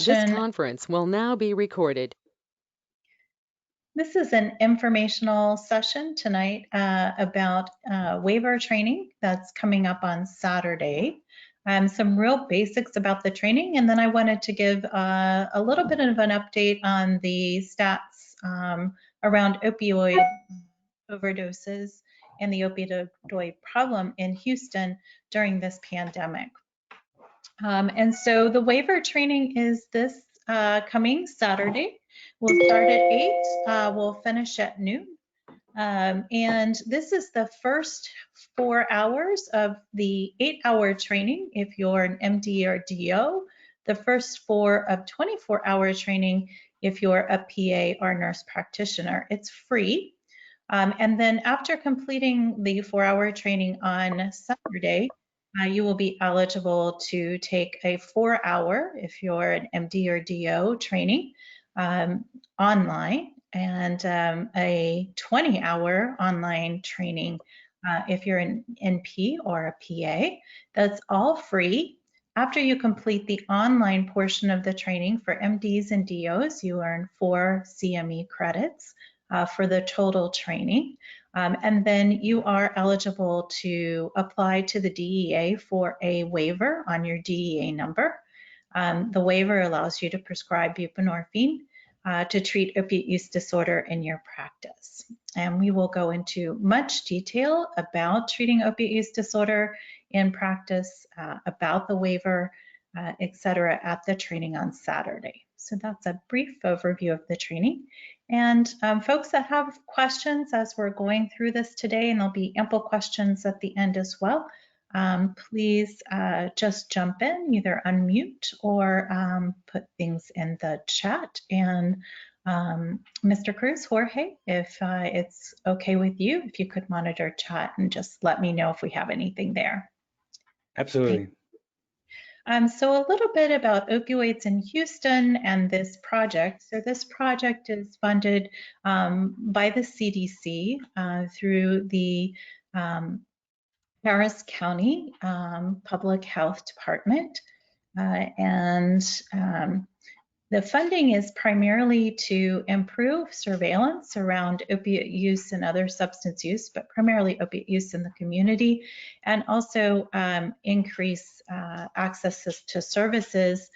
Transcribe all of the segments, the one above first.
This conference will now be recorded. This is an informational session tonight about waiver training that's coming up on Saturday. Some real basics about the training, and then I wanted to give a little bit of an update on the stats around opioid overdoses and the opioid problem in Houston during this pandemic. And so the waiver training is this coming Saturday. We'll start at 8, we'll finish at noon. And this is the first 4 hours of the 8-hour training if you're an MD or DO, the first 4 of 24-hour training if you're a PA or nurse practitioner. It's free. And then after completing the 4-hour training on Saturday, you will be eligible to take a 4-hour, if you're an MD or DO training online, and a 20-hour online training if you're an NP or a PA. That's all free. After you complete the online portion of the training for MDs and DOs, you earn 4 CME credits for the total training. And then you are eligible to apply to the DEA for a waiver on your DEA number. The waiver allows you to prescribe buprenorphine to treat opiate use disorder in your practice. And we will go into much detail about treating opiate use disorder in practice, about the waiver, etc., at the training on Saturday. So that's a brief overview of the training. And folks that have questions as we're going through this today, and there'll be ample questions at the end as well, please just jump in, either unmute or put things in the chat. And Mr. Cruz, Jorge, if it's okay with you, if you could monitor chat and just let me know if we have anything there. Absolutely. So a little bit about opioids in Houston and this project. So this project is funded by the CDC through the Harris County Public Health Department. The funding is primarily to improve surveillance around opiate use and other substance use, but primarily opiate use in the community, and also increase access to services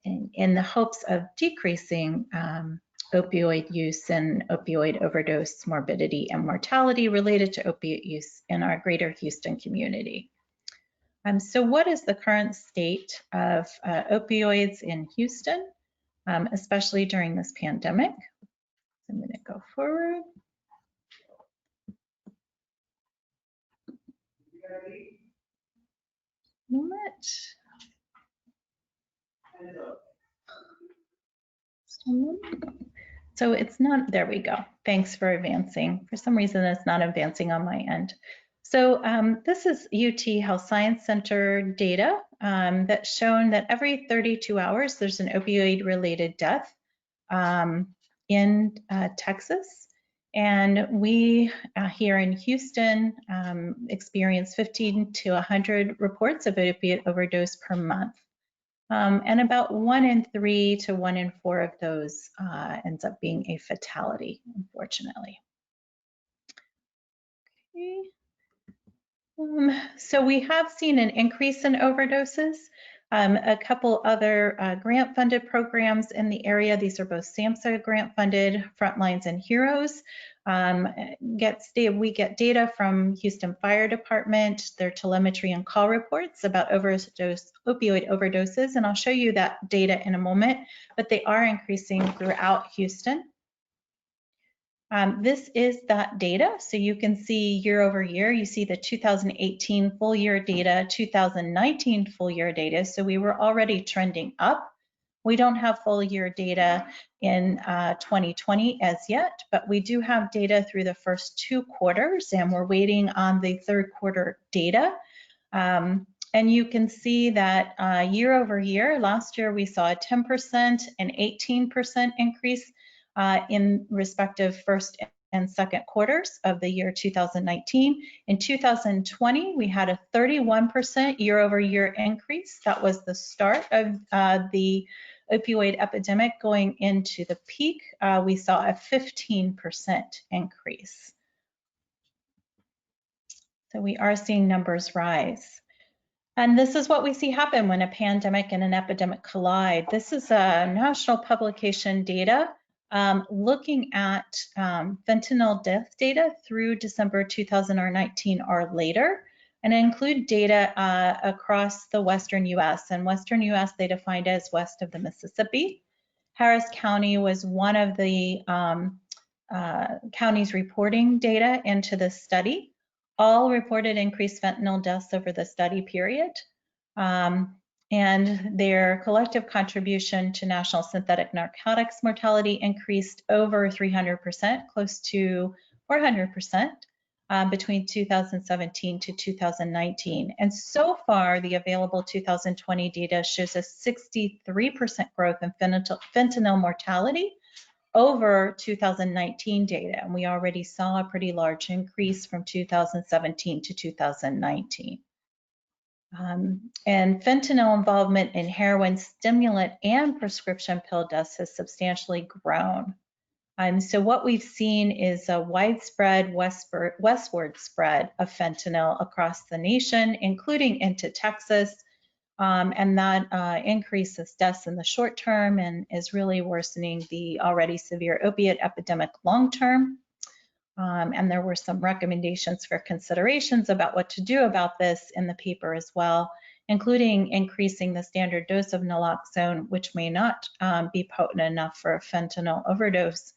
in the hopes of decreasing opioid use and opioid overdose morbidity and mortality related to opiate use in our greater Houston community. So what is the current state of opioids in Houston, especially during this pandemic? I'm going to go forward. So it's not, there we go. Thanks for advancing. For some reason, it's not advancing on my end. So this is UT Health Science Center data that's shown that every 32 hours, there's an opioid-related death in Texas. And we here in Houston experience 15 to 100 reports of opiate overdose per month. And about 1 in 3 to 1 in 4 of those ends up being a fatality, unfortunately. Okay. So we have seen an increase in overdoses. A couple other grant-funded programs in the area. These are both SAMHSA grant-funded, Frontlines and Heroes. We get data from Houston Fire Department, their telemetry and call reports about opioid overdoses, and I'll show you that data in a moment, but they are increasing throughout Houston. This is that data. So you can see year over year, you see the 2018 full year data, 2019 full year data. So we were already trending up. We don't have full year data in 2020 as yet, but we do have data through the first 2 quarters, and we're waiting on the 3rd quarter data. And you can see that year over year, last year we saw a 10% and 18% increase in respective first and second quarters of the year 2019. In 2020, we had a 31% year-over-year increase. That was the start of the opioid epidemic going into the peak, we saw a 15% increase. So we are seeing numbers rise. And this is what we see happen when a pandemic and an epidemic collide. This is a national publication data looking at fentanyl death data through December 2019 or later, and include data across the Western US. And Western US they defined as west of the Mississippi. Harris County was one of the counties reporting data into this study. All reported increased fentanyl deaths over the study period, and their collective contribution to national synthetic narcotics mortality increased over 300%, close to 400%, between 2017 to 2019. And so far, the available 2020 data shows a 63% growth in fentanyl mortality over 2019 data, and we already saw a pretty large increase from 2017 to 2019. And fentanyl involvement in heroin, stimulant, and prescription pill deaths has substantially grown. So what we've seen is a widespread westward spread of fentanyl across the nation, including into Texas, and that increases deaths in the short term and is really worsening the already severe opiate epidemic long term. And there were some recommendations for considerations about what to do about this in the paper as well, including increasing the standard dose of naloxone, which may not be potent enough for a fentanyl overdose,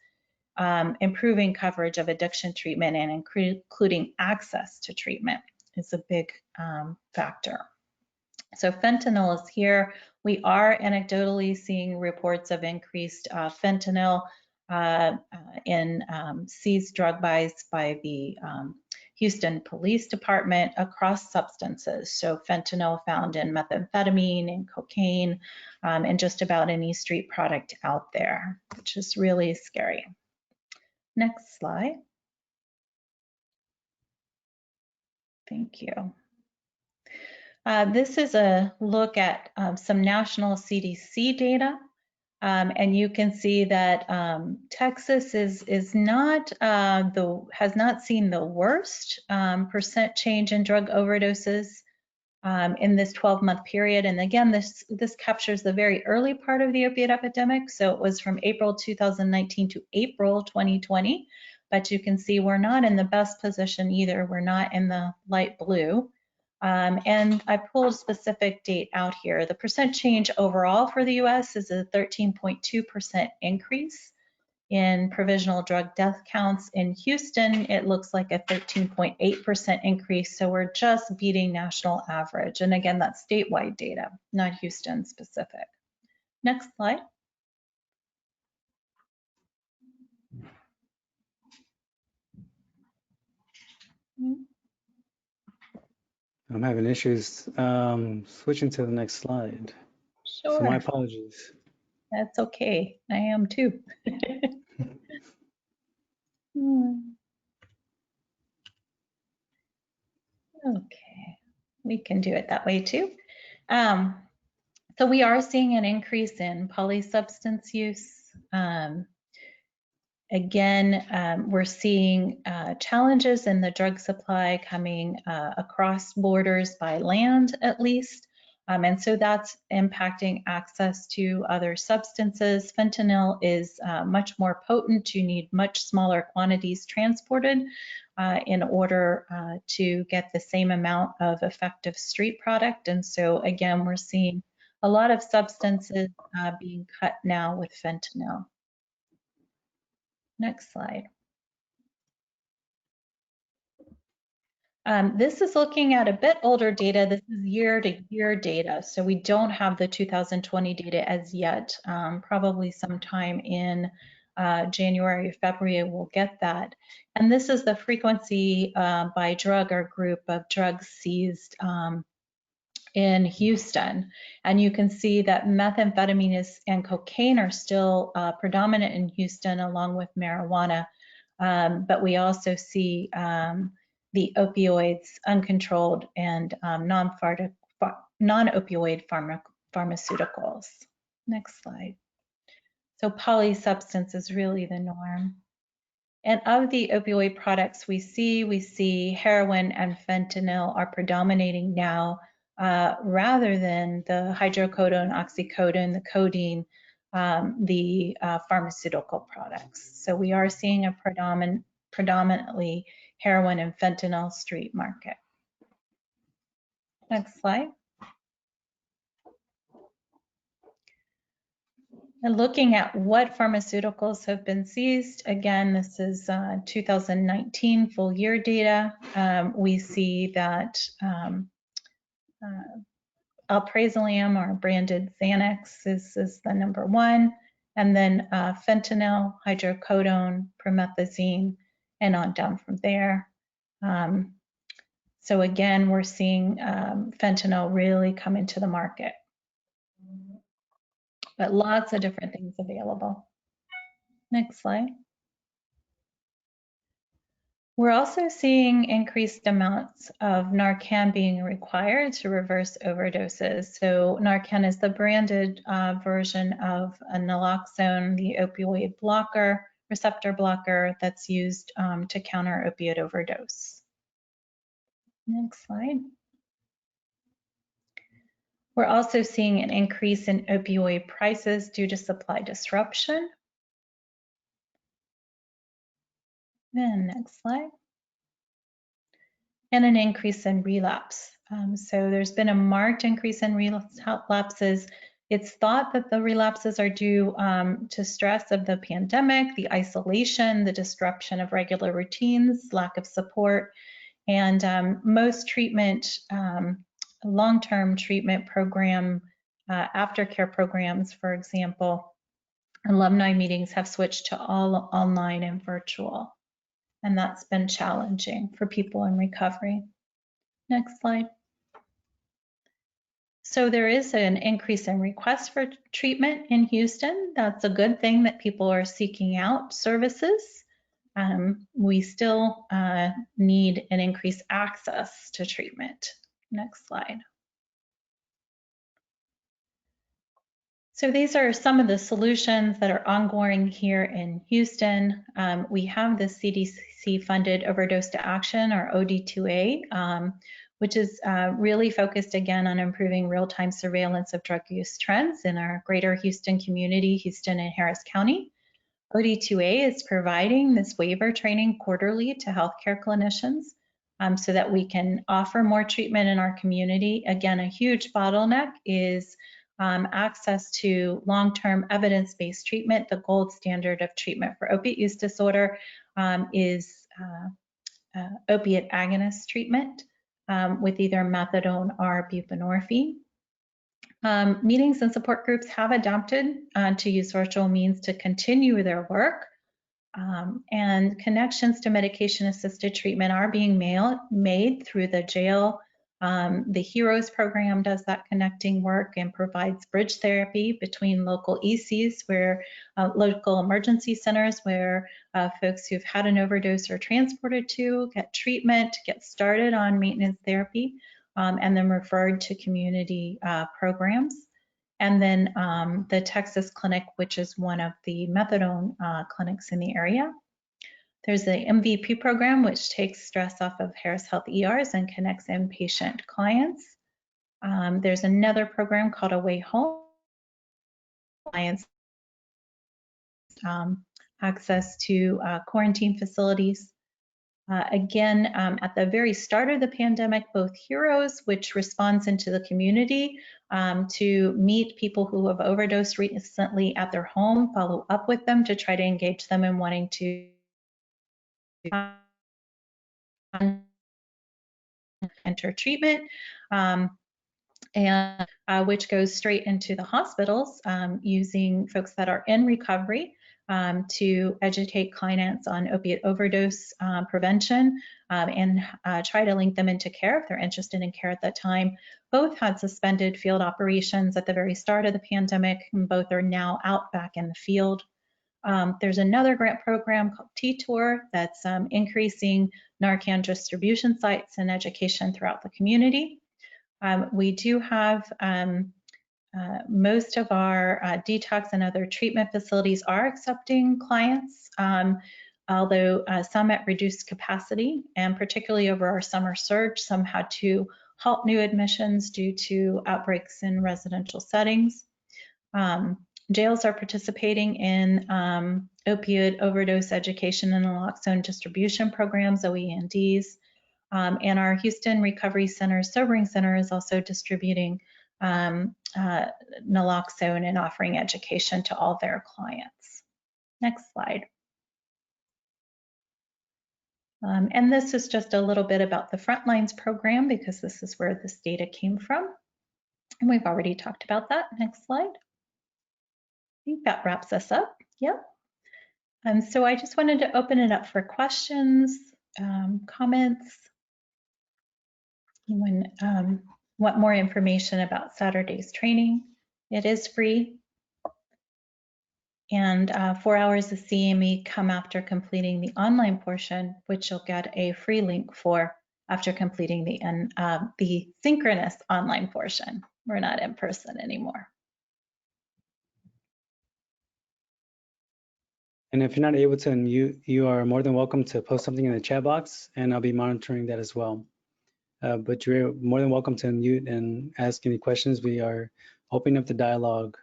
improving coverage of addiction treatment, and including access to treatment is a big factor. So fentanyl is here. We are anecdotally seeing reports of increased fentanyl in seized drug buys by the Houston Police Department across substances. So fentanyl found in methamphetamine and cocaine and just about any street product out there, which is really scary. Next slide. Thank you. This is a look at some national CDC data, and you can see that Texas has not seen the worst percent change in drug overdoses in this 12-month period. And again, this captures the very early part of the opiate epidemic, so it was from April 2019 to April 2020. But you can see we're not in the best position either. We're not in the light blue. And I pulled a specific date out here. The percent change overall for the US is a 13.2% increase in provisional drug death counts. In Houston, it looks like a 13.8% increase. So we're just beating national average. And again, that's statewide data, not Houston specific. Next slide. I'm having issues switching to the next slide. Sure. So my apologies. That's okay. I am too. Okay, we can do it that way too. So we are seeing an increase in polysubstance use. Again, we're seeing challenges in the drug supply coming across borders by land, at least. And so that's impacting access to other substances. Fentanyl is much more potent. You need much smaller quantities transported in order to get the same amount of effective street product. And so again, we're seeing a lot of substances being cut now with fentanyl. Next slide. This is looking at a bit older data. This is year-to-year data, so we don't have the 2020 data as yet. Probably sometime in January or February we'll get that. And this is the frequency by drug or group of drugs seized in Houston. And you can see that methamphetamine and cocaine are still predominant in Houston, along with marijuana. But we also see the opioids, uncontrolled, and non-opioid pharmaceuticals. Next slide. So polysubstance is really the norm. And of the opioid products we see heroin and fentanyl are predominating now rather than the hydrocodone, oxycodone, the codeine, the pharmaceutical products. So we are seeing a predominantly heroin and fentanyl street market. Next slide. And looking at what pharmaceuticals have been seized, again, this is 2019 full year data. We see that alprazolam, or branded Xanax, is the number one, and then fentanyl, hydrocodone, promethazine, and on down from there. So again, we're seeing fentanyl really come into the market, but lots of different things available. Next slide. We're also seeing increased amounts of Narcan being required to reverse overdoses. So Narcan is the branded version of a naloxone, the opioid receptor blocker that's used to counter opiate overdose. Next slide. We're also seeing an increase in opioid prices due to supply disruption. And next slide. And an increase in relapse. So there's been a marked increase in relapses. It's thought that the relapses are due to stress of the pandemic, the isolation, the disruption of regular routines, lack of support, and most treatment, long-term treatment program, aftercare programs, for example, alumni meetings have switched to all online and virtual. And that's been challenging for people in recovery. Next slide. So there is an increase in requests for treatment in Houston. That's a good thing that people are seeking out services. We still need an increased access to treatment. Next slide. So these are some of the solutions that are ongoing here in Houston. We have the CDC funded Overdose to Action, or OD2A, which is really focused again on improving real-time surveillance of drug use trends in our greater Houston community, Houston and Harris County. OD2A is providing this waiver training quarterly to healthcare clinicians so that we can offer more treatment in our community. Again, a huge bottleneck is access to long-term evidence-based treatment. The gold standard of treatment for opiate use disorder is opiate agonist treatment with either methadone or buprenorphine. Meetings and support groups have adopted to use virtual means to continue their work. And connections to medication-assisted treatment are being made through the jail. The HEROES program does that connecting work and provides bridge therapy between local ECs, where local emergency centers, where folks who've had an overdose are transported to get treatment, get started on maintenance therapy, and then referred to community programs. And then the Texas Clinic, which is one of the methadone clinics in the area. There's the MVP program, which takes stress off of Harris Health ERs and connects inpatient clients. There's another program called Away Home, clients access to quarantine facilities. Again, at the very start of the pandemic, both HEROES, which responds into the community to meet people who have overdosed recently at their home, follow up with them to try to engage them in wanting to enter treatment, and which goes straight into the hospitals using folks that are in recovery to educate clients on opiate overdose prevention and try to link them into care if they're interested in care at that time. Both had suspended field operations at the very start of the pandemic, and both are now out back in the field. There's another grant program called T-Tour that's increasing Narcan distribution sites and education throughout the community. We do have Most of our detox and other treatment facilities are accepting clients, although some at reduced capacity, and particularly over our summer surge, some had to halt new admissions due to outbreaks in residential settings. Jails are participating in opioid overdose education and naloxone distribution programs, OE&Ds. And our Houston Recovery Center Sobering Center is also distributing naloxone and offering education to all their clients. Next slide. And this is just a little bit about the Frontlines program because this is where this data came from. And we've already talked about that. Next slide. I think that wraps us up. Yep. So I just wanted to open it up for questions, comments. Anyone want more information about Saturday's training? It is free. And 4 hours of CME come after completing the online portion, which you'll get a free link for after completing the synchronous online portion. We're not in person anymore. And if you're not able to unmute, you are more than welcome to post something in the chat box, and I'll be monitoring that as well. But you're more than welcome to unmute and ask any questions. We are opening up the dialogue.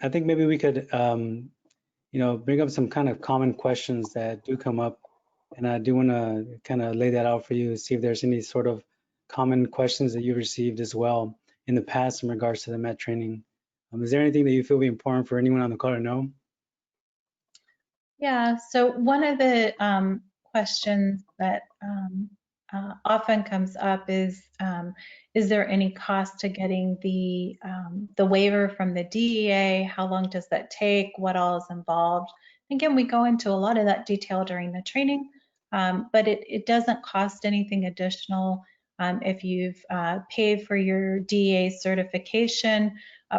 I think maybe we could, bring up some kind of common questions that do come up. And I do want to kind of lay that out for you, see if there's any sort of common questions that you've received as well in the past in regards to the MET training. Is there anything that you feel would be important for anyone on the call to know? Yeah, so one of the questions that often comes up is there any cost to getting the waiver from the DEA? How long does that take? What all is involved? Again, we go into a lot of that detail during the training, but it doesn't cost anything additional. If you've paid for your DEA certification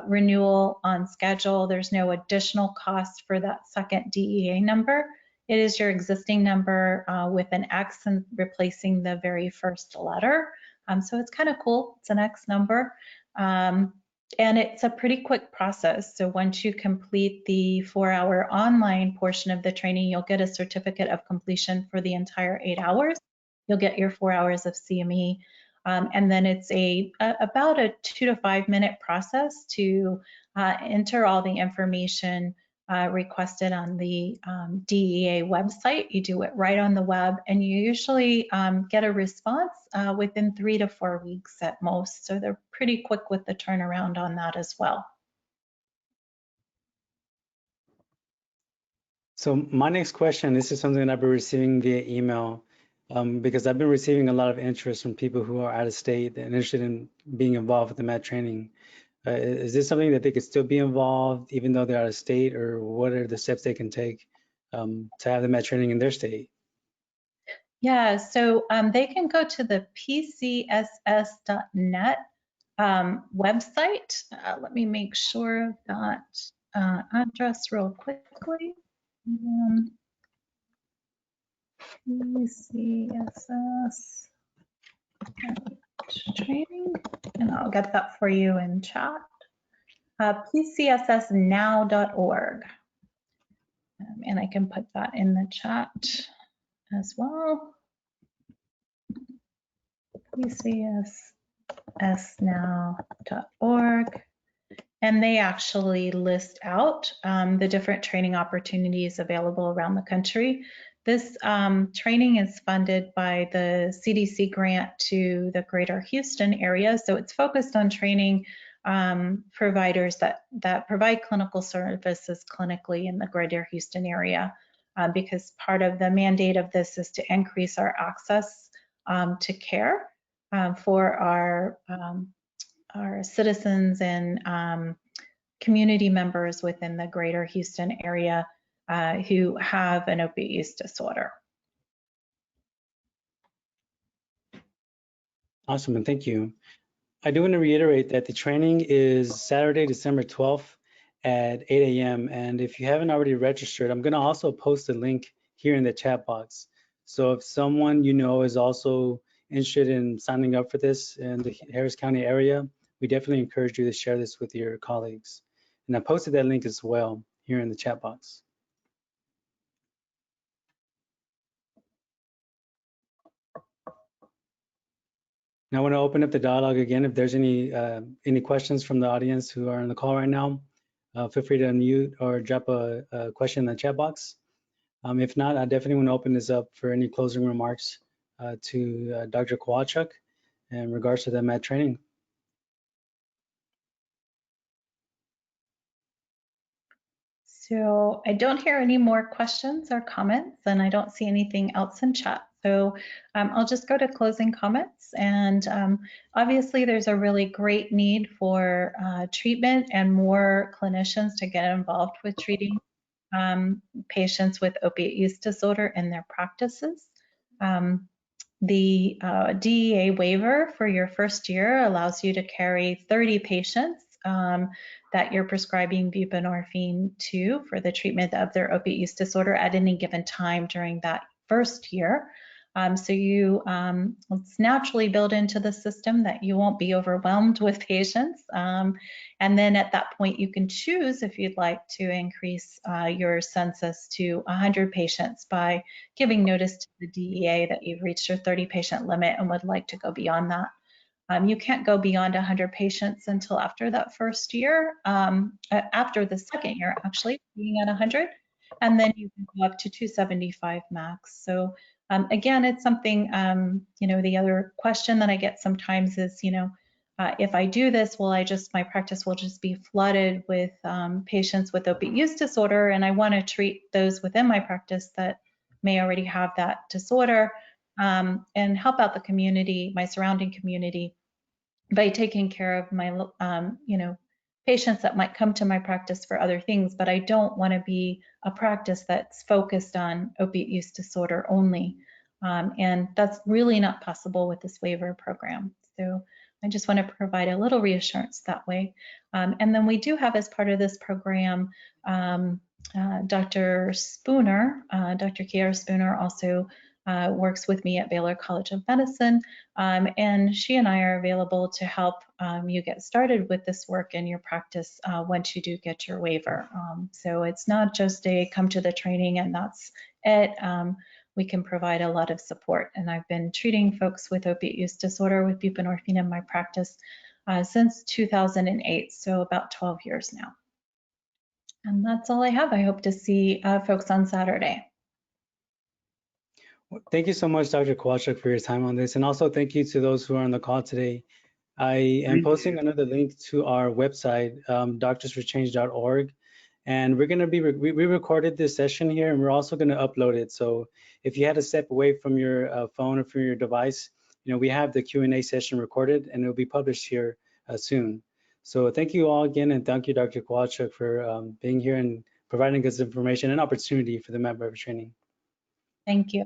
renewal on schedule, there's no additional cost for that second DEA number. It is your existing number with an X and replacing the very first letter. So it's kind of cool. It's an X number. And it's a pretty quick process. So once you complete the 4-hour online portion of the training, you'll get a certificate of completion for the entire 8 hours. You'll get your 4 hours of CME. And then it's about a 2 to 5 minute process to enter all the information requested on the DEA website. You do it right on the web, and you usually get a response within 3 to 4 weeks at most. So they're pretty quick with the turnaround on that as well. So my next question, this is something that I've been receiving via email because I've been receiving a lot of interest from people who are out of state and interested in being involved with the MET training. Is this something that they could still be involved even though they're out of state, or what are the steps they can take to have the MET training in their state? Yeah, so they can go to the pcss.net website. Let me make sure of that address real quickly. PCSS training, and I'll get that for you in chat. PCSSnow.org. And I can put that in the chat as well. PCSSnow.org. And they actually list out the different training opportunities available around the country. This training is funded by the CDC grant to the greater Houston area. So it's focused on training providers that provide clinical services clinically in the greater Houston area, because part of the mandate of this is to increase our access to care for our citizens and community members within the greater Houston area who have an opiate use disorder. Awesome, and thank you. I do want to reiterate that the training is Saturday, December 12th at 8 a.m. And if you haven't already registered, I'm going to also post a link here in the chat box. So if someone you know is also interested in signing up for this in the Harris County area, we definitely encourage you to share this with your colleagues. And I posted that link as well here in the chat box. Now I want to open up the dialogue again. If there's any questions from the audience who are on the call right now, feel free to unmute or drop a question in the chat box. If not, I definitely want to open this up for any closing remarks to Dr. Kowalchuk in regards to the med training. So I don't hear any more questions or comments, and I don't see anything else in chat. So I'll just go to closing comments. And obviously, there's a really great need for treatment and more clinicians to get involved with treating patients with opiate use disorder in their practices. The DEA waiver for your first year allows you to carry 30 patients that you're prescribing buprenorphine to for the treatment of their opiate use disorder at any given time during that first year. So it's naturally built into the system that you won't be overwhelmed with patients. And then at that point, you can choose if you'd like to increase your census to 100 patients by giving notice to the DEA that you've reached your 30 patient limit and would like to go beyond that. You can't go beyond 100 patients until after that first year, after the second year, actually, being at 100, and then you can go up to 275 max. So again, it's something, the other question that I get sometimes is, if I do this, my practice will just be flooded with patients with opiate use disorder, and I want to treat those within my practice that may already have that disorder and help out the community, my surrounding community, by taking care of my, patients that might come to my practice for other things, but I don't want to be a practice that's focused on opiate use disorder only. And that's really not possible with this waiver program. So I just want to provide a little reassurance that way. And then we do have, as part of this program, Dr. Spooner, Dr. Kiara Spooner also works with me at Baylor College of Medicine, and she and I are available to help you get started with this work in your practice once you do get your waiver. So it's not just a come to the training and that's it. We can provide a lot of support, and I've been treating folks with opiate use disorder with buprenorphine in my practice since 2008, so about 12 years now. And that's all I have. I hope to see folks on Saturday. Thank you so much, Dr. Kowalchuk, for your time on this. And also thank you to those who are on the call today. I am posting another link to our website, doctorsforchange.org. And we're going to be, we recorded this session here, and we're also going to upload it. So if you had to step away from your phone or from your device, we have the Q&A session recorded, and it'll be published here soon. So thank you all again, and thank you, Dr. Kowalchuk, for being here and providing us information and opportunity for the MedBrev training. Thank you.